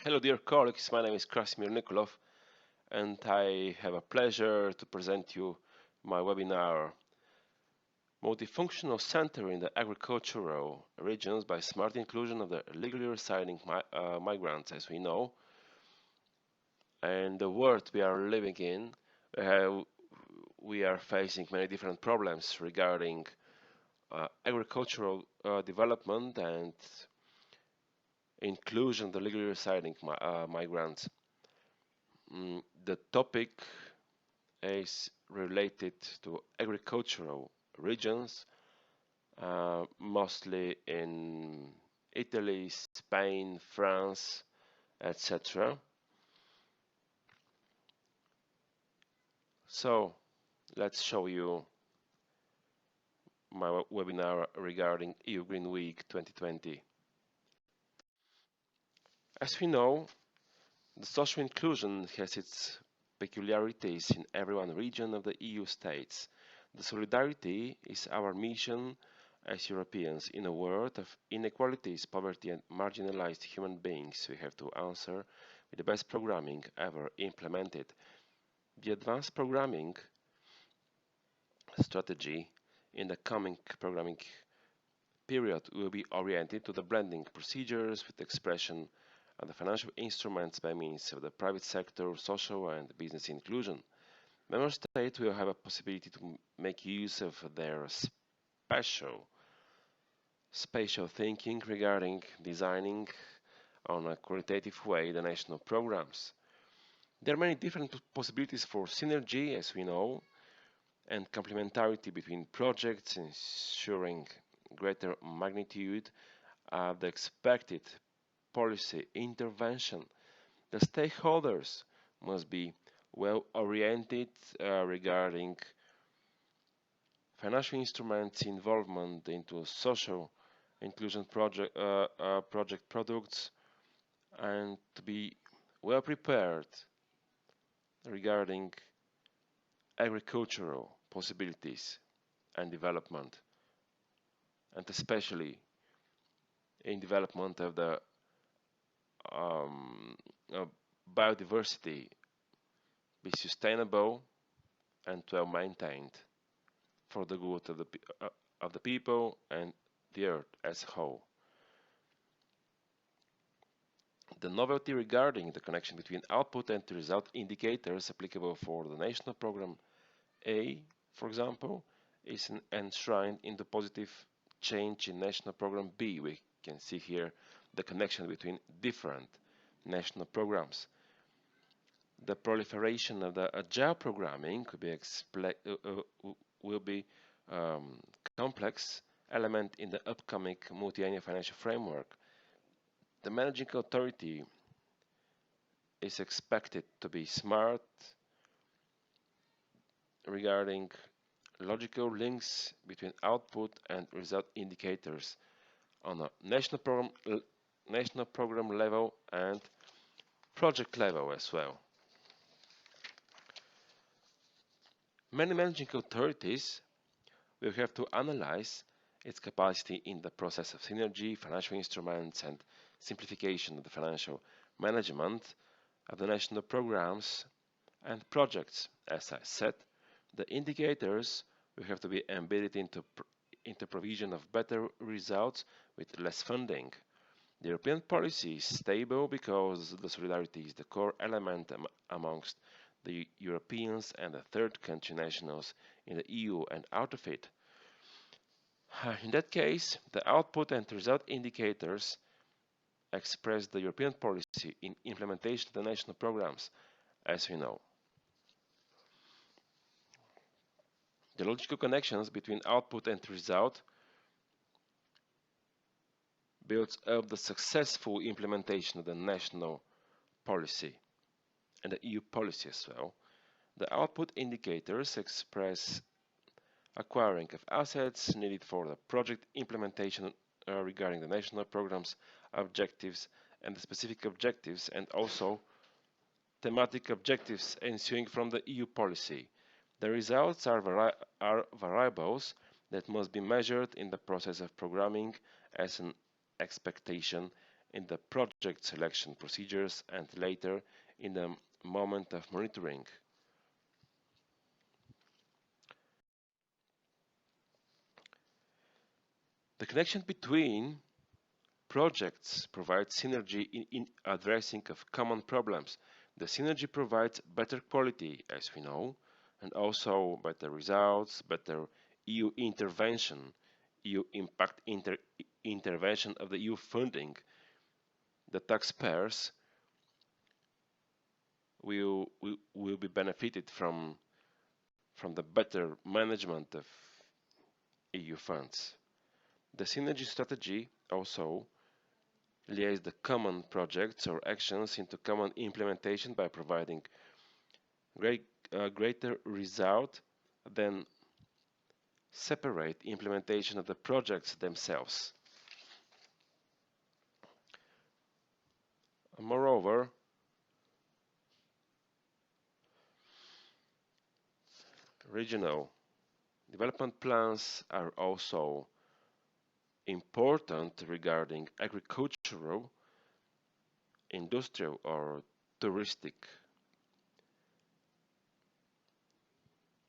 Hello, dear colleagues. My name is Krasimir Nikolov, and I have a pleasure to present you my webinar, Multifunctional Center in the Agricultural Regions by Smart Inclusion of the Legally Residing Migrants. As we know, and the world we are living in, we are facing many different problems regarding agricultural development and inclusion of the legally residing migrants. The topic is related to agricultural regions, mostly in Italy, Spain, France, etc. So let's show you my webinar regarding EU Green Week 2020. As we know, the social inclusion has its peculiarities in every one region of the EU states. The solidarity is our mission as Europeans. In a world of inequalities, poverty and marginalized human beings, we have to answer with the best programming ever implemented. The advanced programming strategy in the coming programming period will be oriented to the blending procedures with expression of the financial instruments by means of the private sector, social and business inclusion. Member States will have a possibility to make use of their spatial thinking regarding designing on a qualitative way the national programs. There are many different possibilities for synergy, as we know, and complementarity between projects, ensuring greater magnitude of the expected policy intervention. The stakeholders must be well oriented regarding financial instruments involvement into social inclusion project products, and to be well prepared regarding agricultural possibilities and development, and especially in development of the um, biodiversity be sustainable and well maintained for the good of the people and the earth as a whole. The novelty regarding the connection between output and result indicators applicable for the national program A, for example, is enshrined in the positive change in national program B. We can see here the connection between different national programs. The proliferation of the agile programming will be complex element in the upcoming multi-annual financial framework. The managing authority is expected to be smart regarding logical links between output and result indicators on a national program level and project level as well. Many managing authorities will have to analyze its capacity in the process of synergy, financial instruments, and simplification of the financial management of the national programs and projects. As I said, the indicators will have to be embedded into provision of better results with less funding. The European policy is stable because the solidarity is the core element amongst the Europeans and the third country nationals in the EU, and out of it. In that case, the output and result indicators express the European policy in implementation of the national programs, as we know. The logical connections between output and result builds up the successful implementation of the national policy and the EU policy as well. The output indicators express acquiring of assets needed for the project implementation regarding the national programs, objectives, and the specific objectives, and also thematic objectives ensuing from the EU policy. The results are variables that must be measured in the process of programming as an expectation in the project selection procedures and later in the moment of monitoring. The connection between projects provides synergy in addressing of common problems. The synergy provides better quality, as we know, and also better results, better EU intervention, EU impact intervention of the EU funding. The taxpayers will be benefited from the better management of EU funds. The synergy strategy also liaise the common projects or actions into common implementation by providing greater result than separate implementation of the projects themselves. Moreover, regional development plans are also important regarding agricultural, industrial or touristic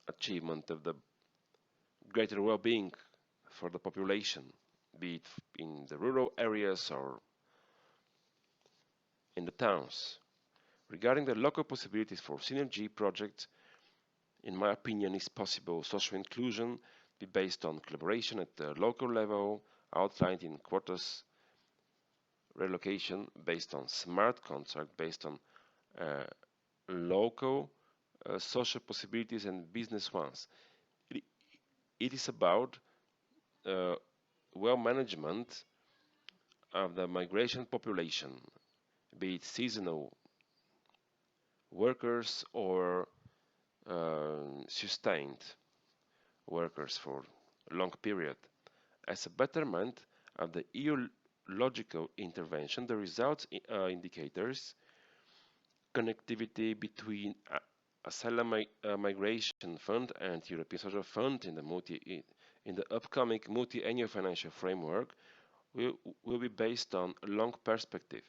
achievement of the greater well-being for the population, be it in the rural areas or in the towns. Regarding the local possibilities for synergy projects, in my opinion, is possible social inclusion be based on collaboration at the local level, outlined in quotas, relocation based on smart contract, based on local social possibilities and business ones. It is about well management of the migration population, be it seasonal workers or sustained workers for a long period. As a betterment of the EU logical intervention, the results indicators connectivity between Asylum Migration Fund and European Social Fund in the upcoming multi-annual financial framework will be based on a long perspective.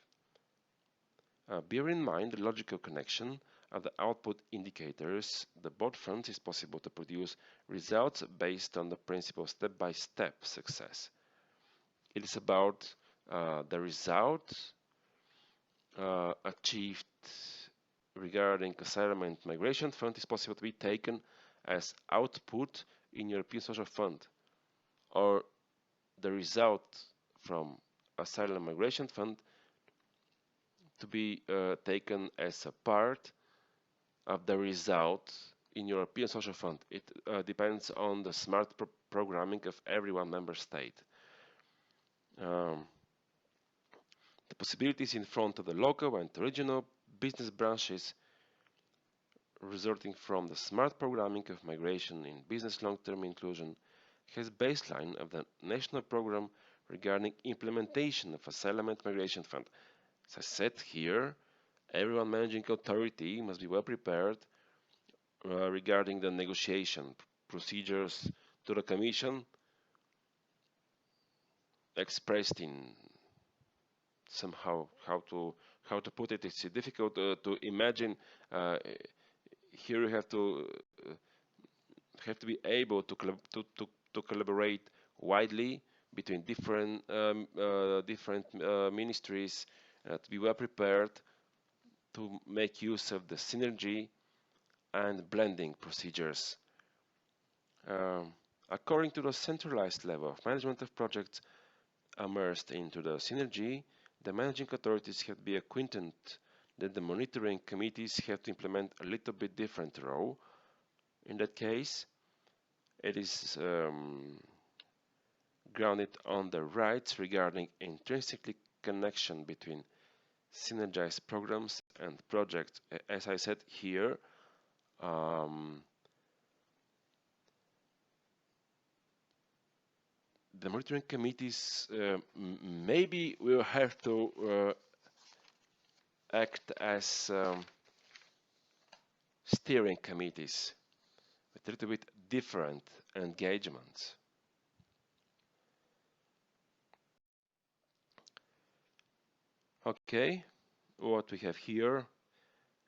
Bear in mind the logical connection of the output indicators. The both funds is possible to produce results based on the principle step-by-step success. It is about the result achieved regarding asylum and migration fund is possible to be taken as output in European Social Fund, or the result from asylum and migration fund to be taken as a part of the result in European Social Fund. It depends on the smart programming of every one member state. The possibilities in front of the local and regional business branches resulting from the smart programming of migration in business long-term inclusion has baseline of the national program regarding implementation of asylum and migration fund. As I said here, everyone managing authority must be well prepared regarding the negotiation procedures to the Commission expressed in somehow how to put it. It's difficult to imagine. Here you have to be able to collaborate widely between different ministries, to be well prepared to make use of the synergy and blending procedures. According to the centralized level of management of projects immersed into the synergy, the managing authorities have to be acquainted that the monitoring committees have to implement a little bit different role. In that case, it is grounded on the rights regarding intrinsically connection between synergized programs and projects. As I said here, the monitoring committees maybe will have to act as steering committees with a little bit different engagements. Okay, what we have here,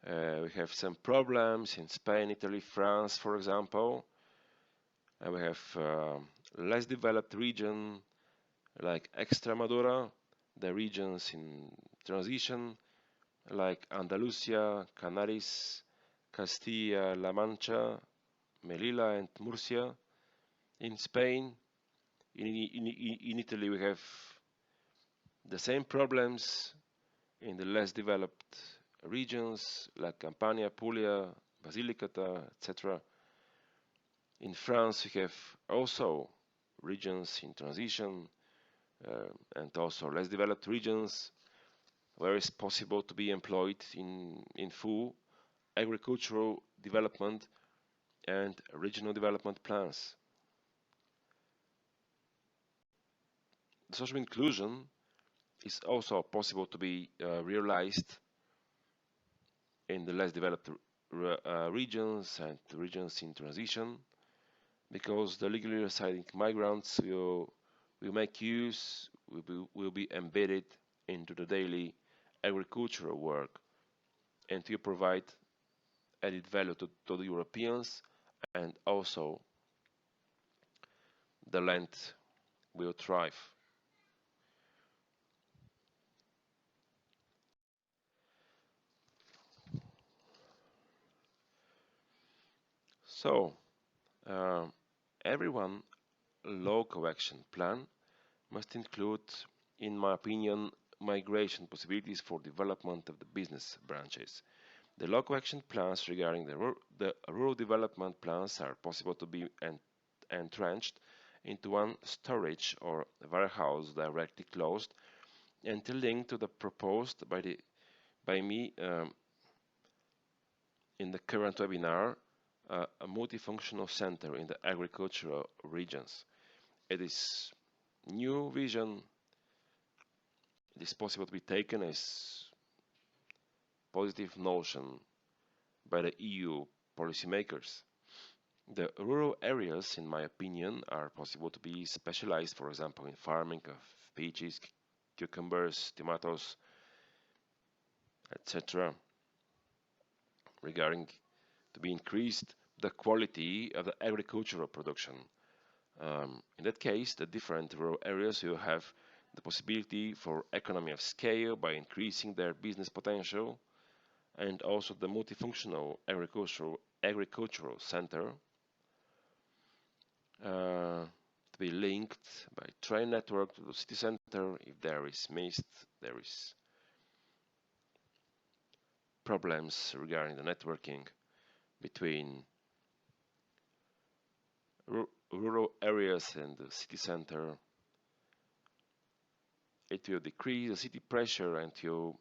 we have some problems in Spain, Italy, France, for example. And we have less developed region like Extremadura, the regions in transition like Andalusia, Canaries, Castilla-La Mancha, Melilla and Murcia. In Spain, in Italy we have the same problems in the less developed regions like Campania, Puglia, Basilicata, etc. In France, we have also regions in transition and also less developed regions where it's possible to be employed in full agricultural development and regional development plans. Social inclusion is also possible to be realized in the less developed regions and regions in transition, because the legally residing migrants will make use, will be embedded into the daily agricultural work and will provide added value to the Europeans, and also the land will thrive. So, everyone local action plan must include, in my opinion, migration possibilities for development of the business branches. The local action plans regarding the rural development plans are possible to be entrenched into one storage or warehouse directly closed and linked to the proposed by me in the current webinar, a multifunctional center in the agricultural regions. It is new vision. It is possible to be taken as positive notion by the EU policymakers. The rural areas, in my opinion, are possible to be specialized, for example, in farming of peaches, cucumbers, tomatoes, etc. Regarding to be increased the quality of the agricultural production. In that case, the different rural areas will have the possibility for economy of scale by increasing their business potential, and also the multifunctional agricultural center to be linked by train network to the city center. If there is mist, there is problems regarding the networking between rural areas and the city center. It will decrease the city pressure and will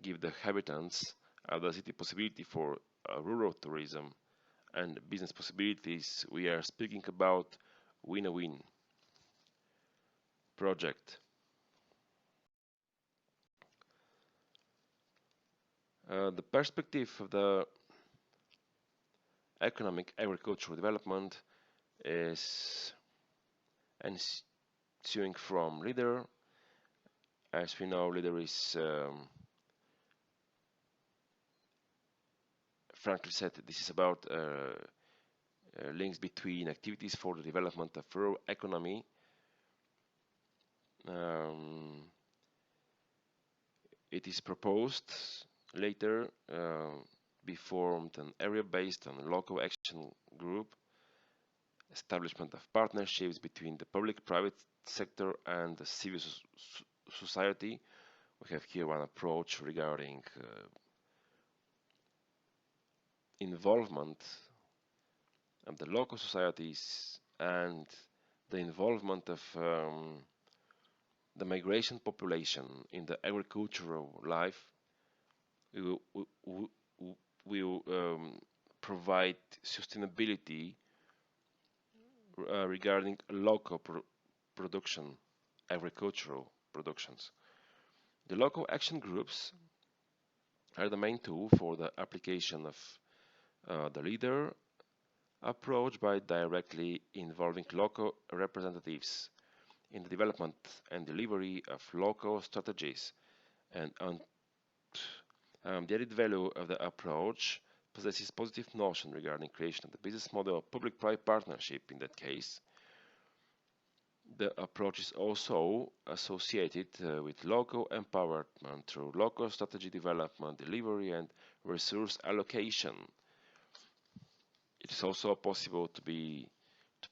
give the inhabitants of the city possibility for rural tourism and business possibilities. We are speaking about win-win project. The perspective of the economic agricultural development is ensuing from leader. As we know, leader is frankly said, this is about links between activities for the development of rural economy. It is proposed later be formed an area-based and local action group, establishment of partnerships between the public-private sector and the civil society. We have here one approach regarding involvement of the local societies and the involvement of the migration population in the agricultural life. We will provide sustainability regarding local production, agricultural productions. The local action groups are the main tool for the application of the leader approach by directly involving local representatives in the development and delivery of local strategies And the added value of the approach possesses positive notion regarding creation of the business model of public-private partnership. In that case, the approach is also associated with local empowerment through local strategy development, delivery, and resource allocation. It is also possible to be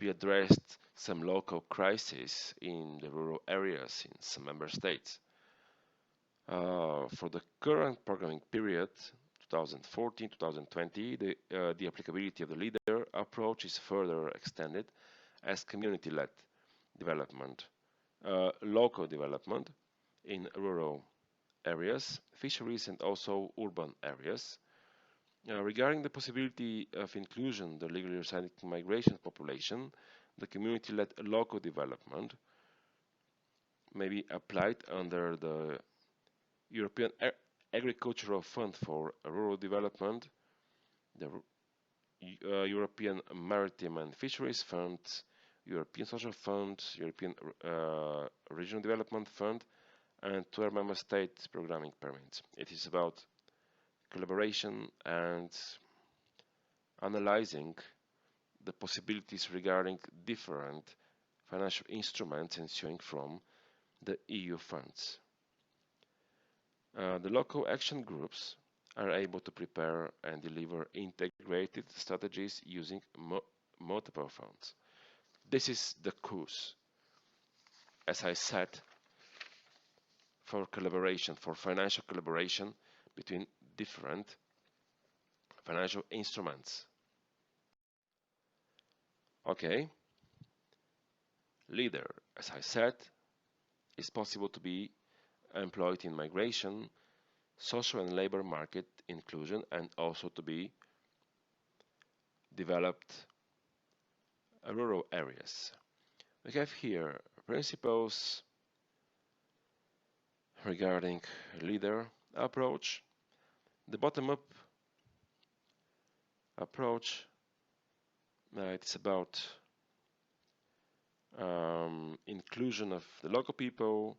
addressed some local crises in the rural areas in some member states. For the current programming period, 2014-2020, the applicability of the leader approach is further extended as community-led development, local development in rural areas, fisheries, and also urban areas. Regarding the possibility of inclusion the legally residing migration population, the community-led local development may be applied under the European Agricultural Fund for Rural Development, the European Maritime and Fisheries Fund, European Social Fund, European Regional Development Fund, and to our member state programming permits. It is about collaboration and analyzing the possibilities regarding different financial instruments ensuing from the EU funds. The local action groups are able to prepare and deliver integrated strategies using multiple funds. This is the cause, as I said, for collaboration, for financial collaboration between different financial instruments. Okay, leader, as I said, is possible to be employed in migration, social and labor market inclusion, and also to be developed rural areas. We have here principles regarding leader approach. The bottom-up approach, it's about inclusion of the local people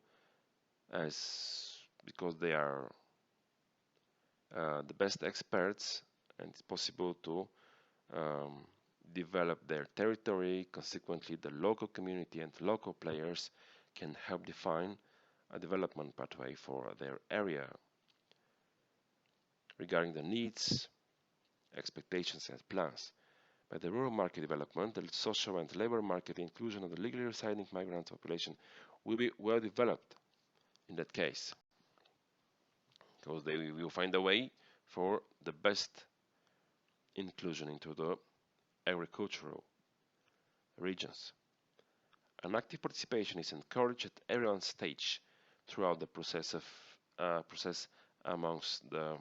because they are the best experts, and it's possible to develop their territory. Consequently, the local community and local players can help define a development pathway for their area. Regarding the needs, expectations, and plans. By the rural market development, the social and labor market inclusion of the legally residing migrant population will be well developed in that case, because they will find a way for the best inclusion into the agricultural regions. An active participation is encouraged at every stage throughout the process amongst the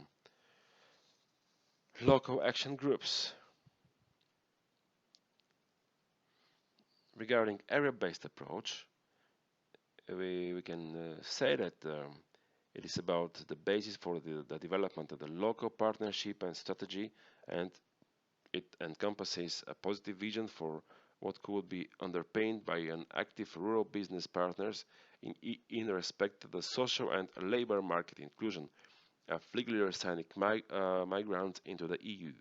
local action groups. Regarding area-based approach, we can say that it is about the basis for the development of the local partnership and strategy, and it encompasses a positive vision for what could be underpinned by an active rural business partners in respect to the social and labor market inclusion of legally residing migrants into the EU.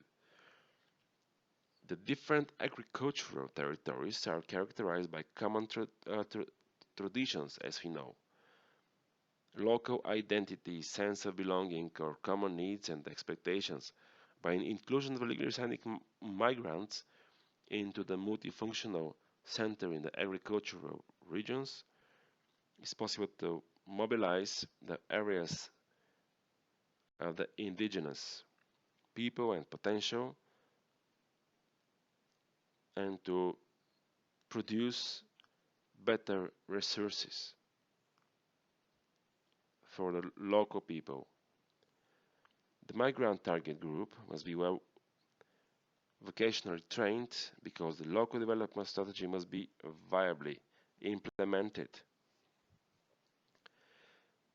The different agricultural territories are characterized by common traditions, as we know. Local identity, sense of belonging, or common needs and expectations. By inclusion of legally residing migrants into the multifunctional center in the agricultural regions, it's possible to mobilize the areas of the indigenous people and potential, and to produce better resources for the local people. The migrant target group must be well vocationally trained, because the local development strategy must be viably implemented.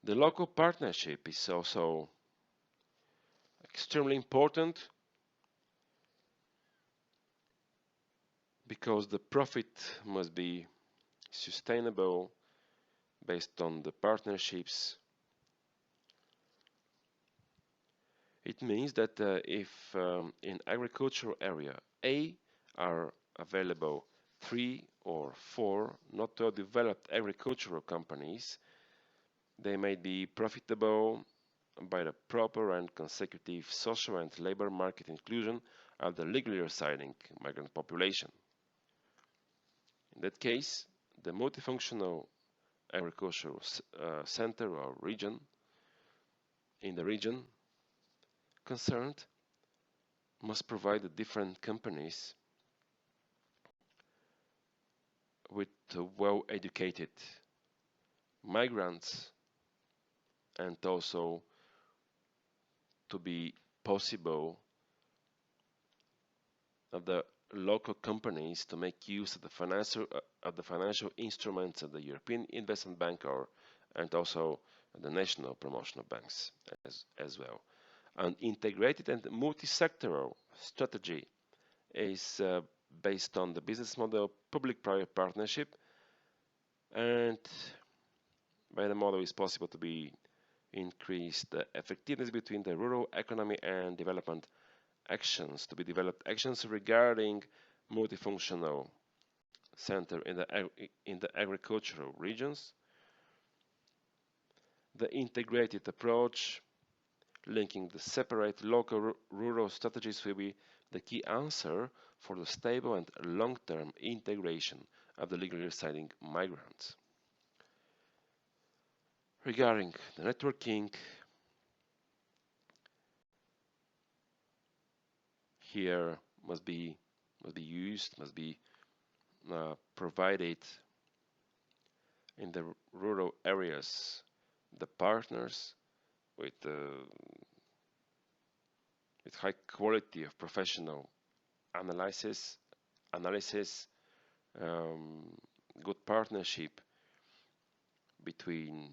The local partnership is also extremely important, because the profit must be sustainable based on the partnerships It means that if in agricultural area A are available 3 or 4 not well developed agricultural companies, they may be profitable by the proper and consecutive social and labor market inclusion of the legally residing migrant population. In that case, the multifunctional agricultural center or region in the region concerned must provide the different companies with well-educated migrants, and also to be possible of the local companies to make use of the financial instruments of the European Investment Bank and also the national promotional banks as well. An integrated and multi-sectoral strategy is based on the business model public-private partnership, and by the model is possible to be increase the effectiveness between the rural economy and development actions, to be developed actions regarding multifunctional center in the agricultural regions. The integrated approach linking the separate local rural strategies will be the key answer for the stable and long-term integration of the legally residing migrants. Regarding the networking, here must be provided in the rural areas the partners with high quality of professional analysis, good partnership between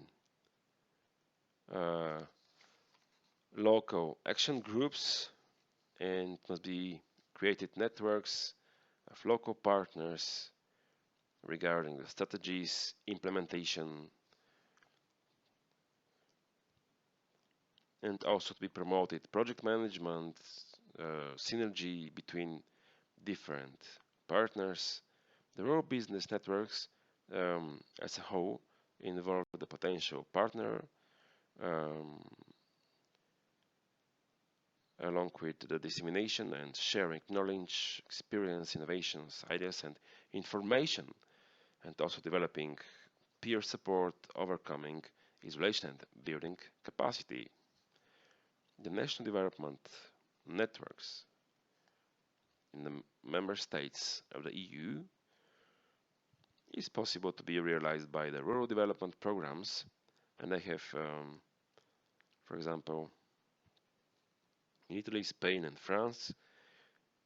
local action groups, and must be created networks of local partners regarding the strategies, implementation, and also to be promoted project management, synergy between different partners. The rural business networks as a whole involve the potential partner along with the dissemination and sharing knowledge, experience, innovations, ideas, and information, and also developing peer support, overcoming isolation, and building capacity. The national development networks in the member states of the EU is possible to be realized by the rural development programs, and they have, for example, in Italy, Spain, and France,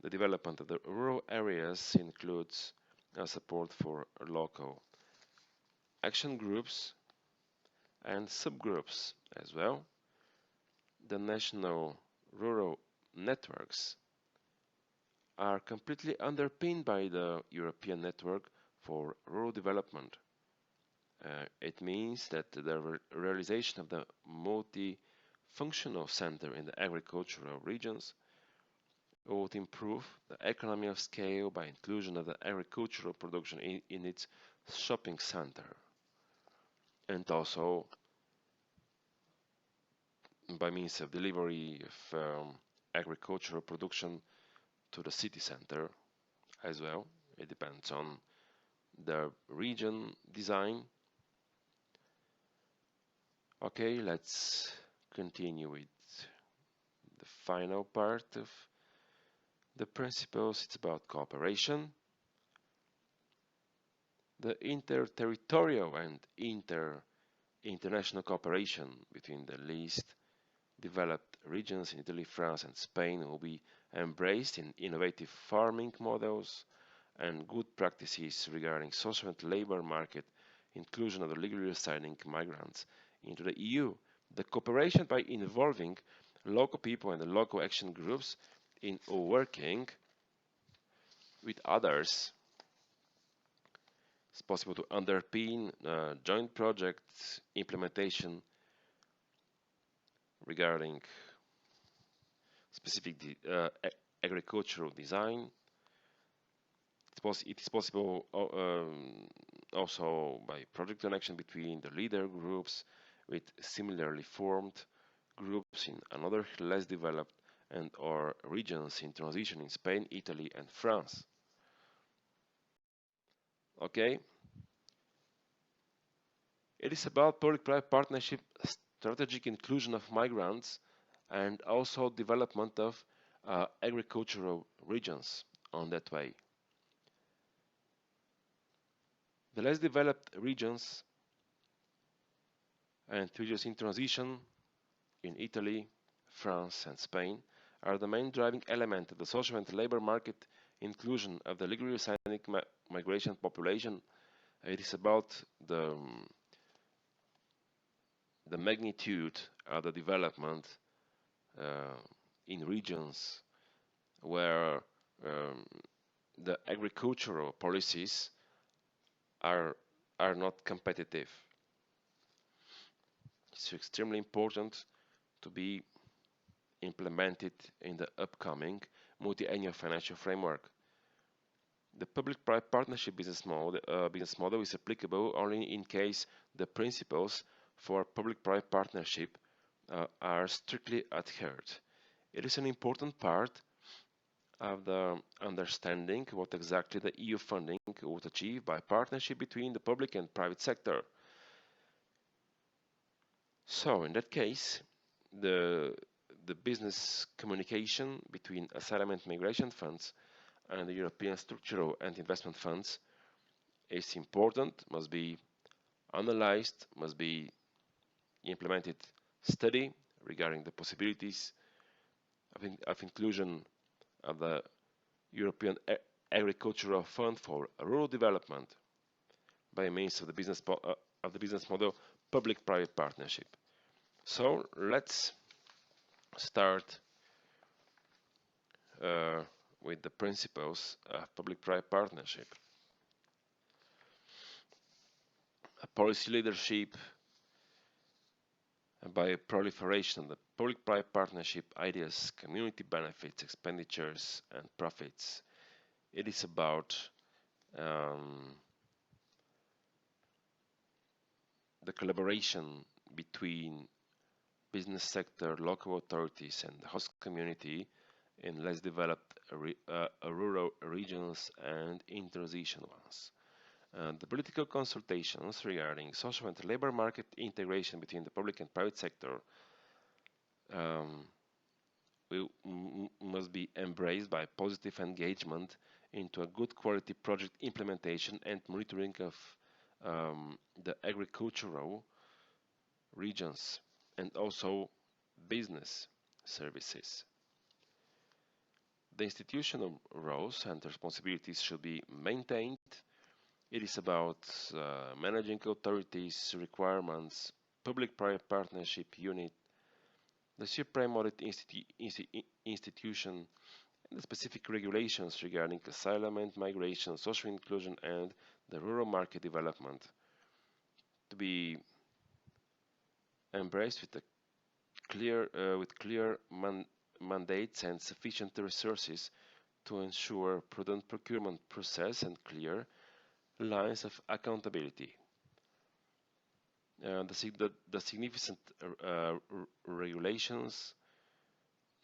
the development of the rural areas includes support for local action groups and subgroups as well. The national rural networks are completely underpinned by the European Network for Rural Development. It means that the realization of the multifunctional center in the agricultural regions would improve the economy of scale by inclusion of the agricultural production in its shopping center, and also by means of delivery of agricultural production to the city center as well. It depends on the region design. Okay, let's continue with the final part of the principles. It's about cooperation. The inter-territorial and international cooperation between the least developed regions in Italy, France, and Spain will be embraced in innovative farming models and good practices regarding social and labor market inclusion of the legally residing migrants into the EU. The cooperation by involving local people and the local action groups in working with others is possible to underpin joint project implementation regarding specific agricultural design. It is possible also by project connection between the leader groups with similarly formed groups in another less developed and or regions in transition in Spain, Italy, and France. Okay, it is about public-private partnership, strategic inclusion of migrants, and also development of agricultural regions on that way. The less developed regions and regions in transition in Italy, France, and Spain are the main driving element of the social and labor market inclusion of the legally residing migration population. It is about the magnitude of the development in regions where the agricultural policies are not competitive. It's extremely important to be implemented in the upcoming multi-annual financial framework. The public-private partnership business model is applicable only in case the principles for public-private partnership are strictly adhered. It is an important part of the understanding what exactly the EU funding would achieve by partnership between the public and private sector. So in that case, the business communication between asylum and migration funds and the European structural and investment funds is important, must be analyzed, must be implemented study regarding the possibilities of inclusion of the European Agricultural Fund for Rural Development by means of the business model public-private partnership. So let's start with the principles of public-private partnership. A policy leadership by proliferation of the public-private partnership ideas, community benefits, expenditures, and profits. It is about the collaboration between business sector, local authorities, and the host community in less developed rural regions and in transition ones. The political consultations regarding social and labor market integration between the public and private sector must be embraced by positive engagement into a good quality project implementation and monitoring of the agricultural regions and also business services. The institutional roles and responsibilities should be maintained. It is about managing authorities, requirements, public-private partnership unit, the Supreme Audit Institution, and the specific regulations regarding asylum and migration, social inclusion, and the rural market development to be embraced with clear mandates and sufficient resources to ensure prudent procurement process and clear lines of accountability. The significant regulations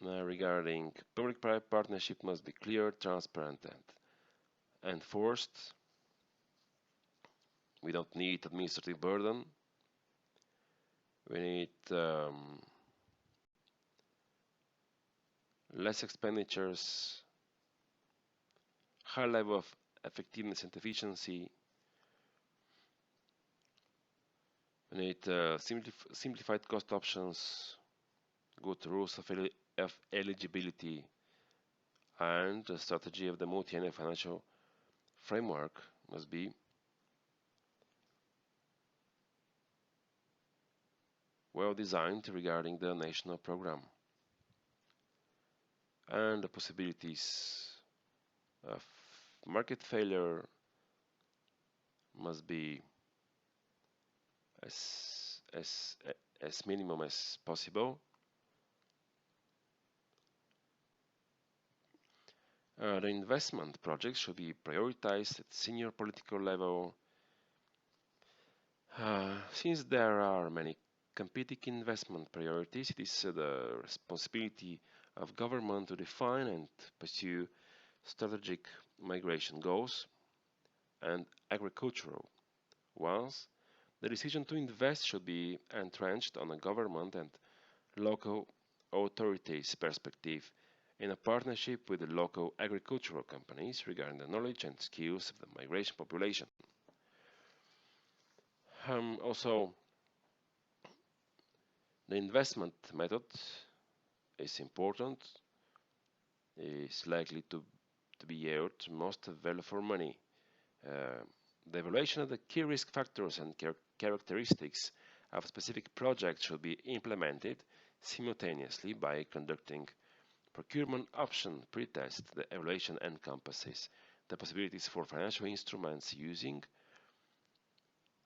regarding public-private partnership must be clear, transparent, and enforced. We don't need administrative burden. We need less expenditures, high level of effectiveness and efficiency. We need simplified cost options, good rules of eligibility, and the strategy of the multi-annual financial framework must be well designed regarding the national program. And the possibilities of market failure must be as minimum as possible. The investment projects should be prioritized at senior political level. Since there are many competing investment priorities, it is the responsibility of government to define and pursue strategic migration goals and agricultural ones. The decision to invest should be entrenched on a government and local authorities' perspective in a partnership with the local agricultural companies regarding the knowledge and skills of the migration population. Also, the investment method is important, is likely to be yield most value for money. The evaluation of the key risk factors and characteristics of a specific project should be implemented simultaneously by conducting procurement option pretest. The evaluation encompasses the possibilities for financial instruments using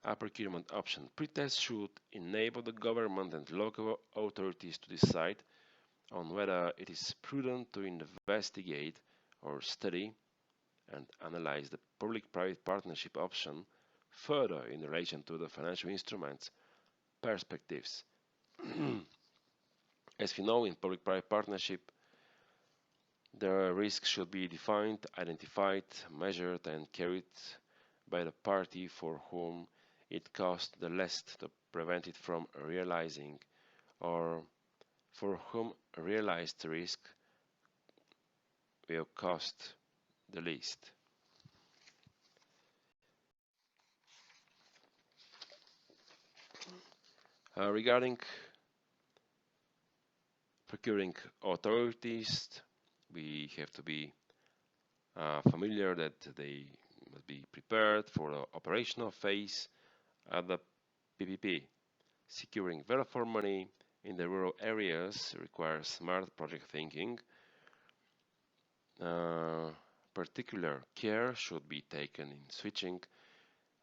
a procurement option pretest should enable the government and local authorities to decide on whether it is prudent to investigate or study and analyze the public-private partnership option further in relation to the financial instruments perspectives. As we know, in public-private partnership, the risks should be defined, identified, measured, and carried by the party for whom it costs the least to prevent it from realizing, or for whom realized risk will cost the least. Regarding procuring authorities, we have to be familiar that they must be prepared for the operational phase of the PPP. Securing value for money in the rural areas requires smart project thinking. Particular care should be taken in switching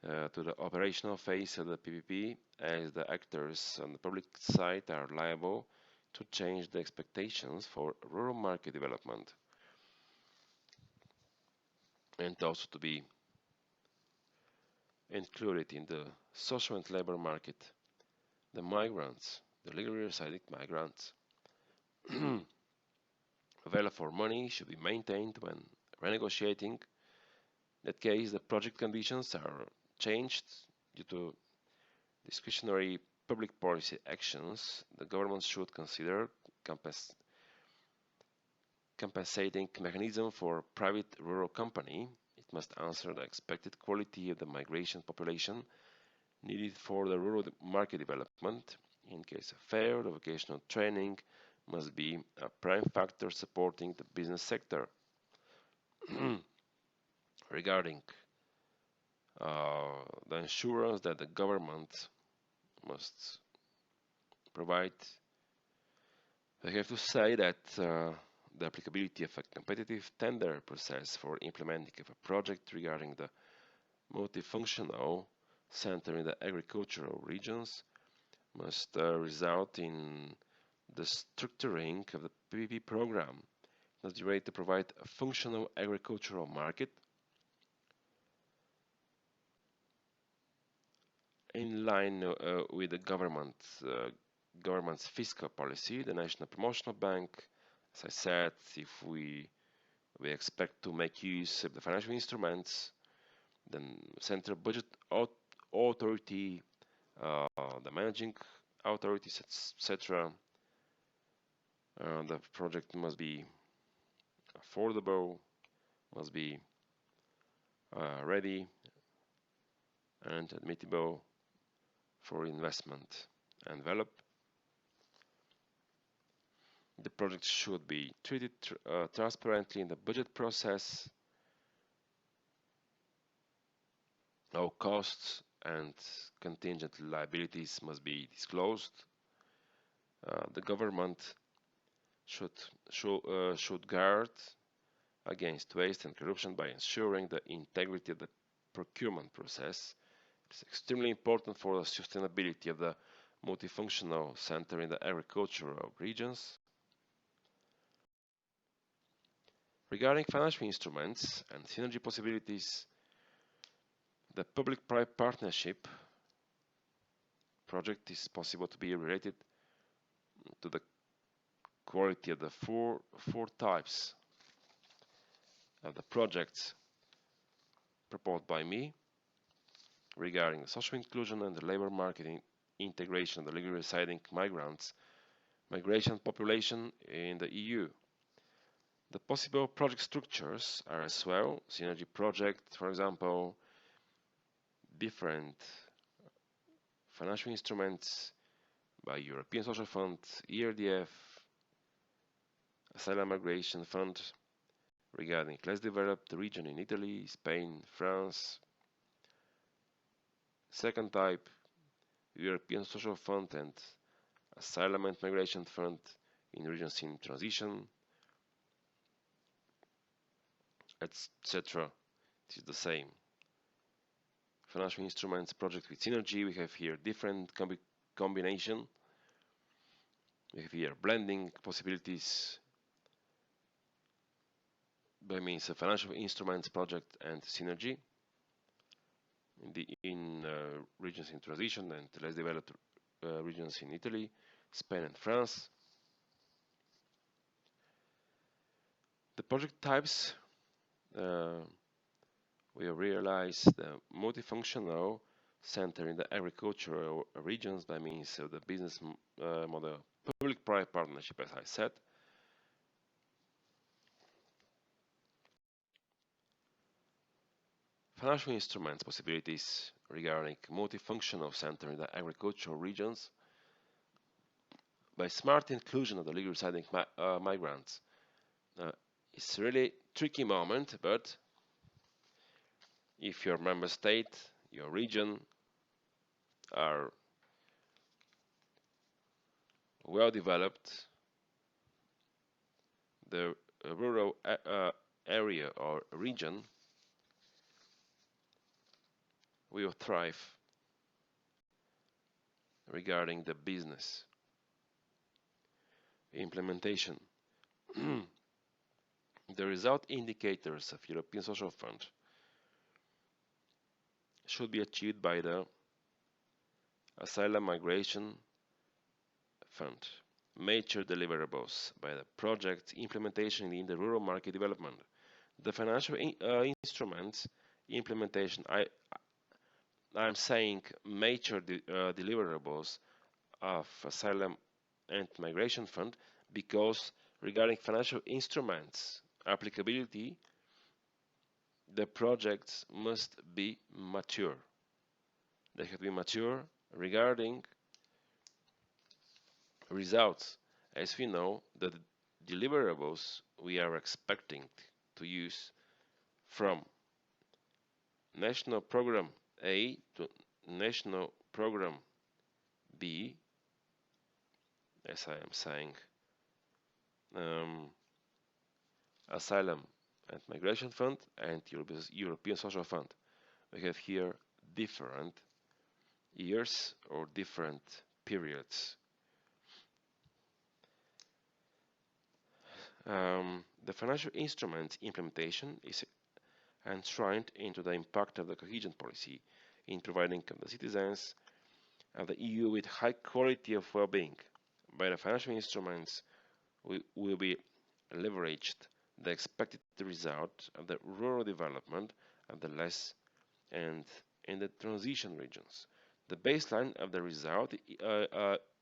to the operational phase of the PPP, as the actors on the public side are liable to change the expectations for rural market development, and also to be included in the social and labor market. The migrants, the legally residing migrants, value for money should be maintained when renegotiating. In that case, the project conditions are changed due to discretionary public policy actions. The government should consider compensating mechanism for private rural company. It must answer the expected quality of the migration population needed for the rural market development. In case of fair, the vocational training must be a prime factor supporting the business sector. Regarding the insurance that the government must provide, I have to say that the applicability of a competitive tender process for implementing of a project regarding the multifunctional center in the agricultural regions must result in the structuring of the PPP program. It must be ready to provide a functional agricultural market in line with the government's fiscal policy. The National Promotional Bank, as I said, if we expect to make use of the financial instruments, then Central Budget Authority, the managing authorities, etc. The project must be affordable, must be ready and admissible for investment envelope. The project should be treated transparently in the budget process. All costs and contingent liabilities must be disclosed. The government should guard against waste and corruption by ensuring the integrity of the procurement process. It's extremely important for the sustainability of the multifunctional center in the agricultural regions. Regarding financial instruments and synergy possibilities, the public-private partnership project is possible to be related to the quality of the four types of the projects proposed by me regarding the social inclusion and the labor market integration of the legally residing migrants, migration population in the EU. The possible project structures are as well synergy project, for example, different financial instruments by European Social Fund, ERDF, Asylum Migration Fund regarding less developed region in Italy, Spain, France. Second type, European Social Fund and Asylum and Migration Fund in regions in transition, etc. It is the same. Financial instruments project with synergy, we have here different combination. We have here blending possibilities by means of financial instruments project and synergy in regions in transition and less developed regions in Italy, Spain and France. The project types we realize the multifunctional center in the agricultural regions by means of the business model public-private partnership, as I said. Financial instruments possibilities regarding multifunctional center in the agricultural regions by smart inclusion of the legally residing migrants. It's really tricky moment, but if your member state, your region are well developed, the rural area or region will thrive regarding the business implementation. The result indicators of European Social Fund should be achieved by the Asylum Migration Fund. Major deliverables by the project implementation in the rural market development. The financial instruments implementation, I'm saying major deliverables of Asylum and Migration Fund because regarding financial instruments applicability, the projects must be mature. They have to be mature regarding results. As we know, the deliverables we are expecting to use from National Program A to National Program B, as I am saying, Asylum and Migration Fund and European Social Fund. We have here different years or different periods. The financial instrument implementation is enshrined into the impact of the cohesion policy in providing the citizens of the EU with high quality of well-being. By the financial instruments will be leveraged the expected result of the rural development of the less and in the transition regions. The baseline of the result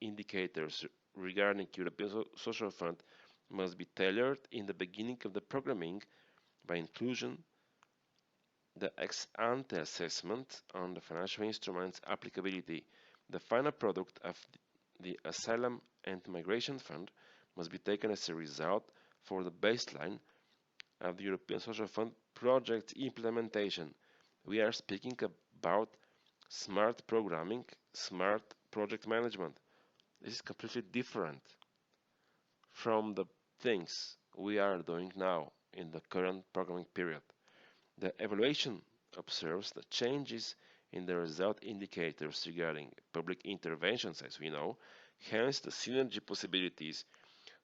indicators regarding European Social Fund must be tailored in the beginning of the programming by inclusion the ex-ante assessment on the financial instruments applicability. The final product of the Asylum and Migration Fund must be taken as a result for the baseline of the European Social Fund project implementation. We are speaking about smart programming, smart project management. This is completely different from the things we are doing now in the current programming period. The evaluation observes the changes in the result indicators regarding public interventions, as we know. Hence, the synergy possibilities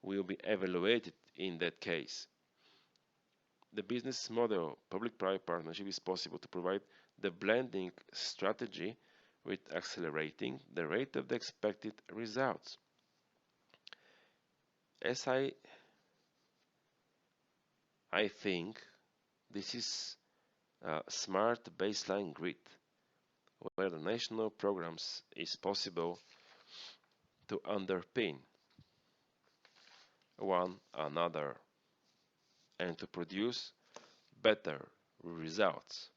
will be evaluated in that case. the business model public-private partnership is possible to provide the blending strategy with accelerating the rate of the expected results. As I think this is a smart baseline grid where the national programs is possible to underpin one another and to produce better results.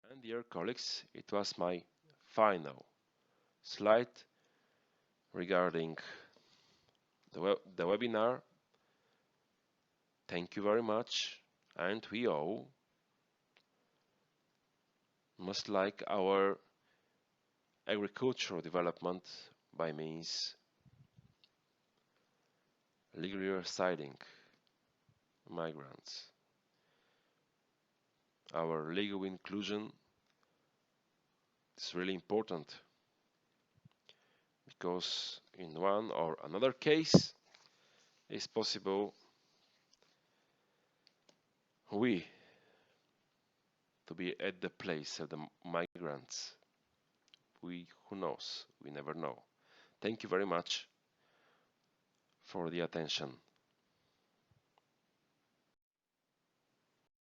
And dear colleagues, it was my final slide regarding the webinar. Thank you very much, and we all must like our agricultural development by means legally residing migrants. Our legal inclusion is really important because in one or another case it's possible we to be at the place of the migrants. Who knows? We never know. Thank you very much for the attention.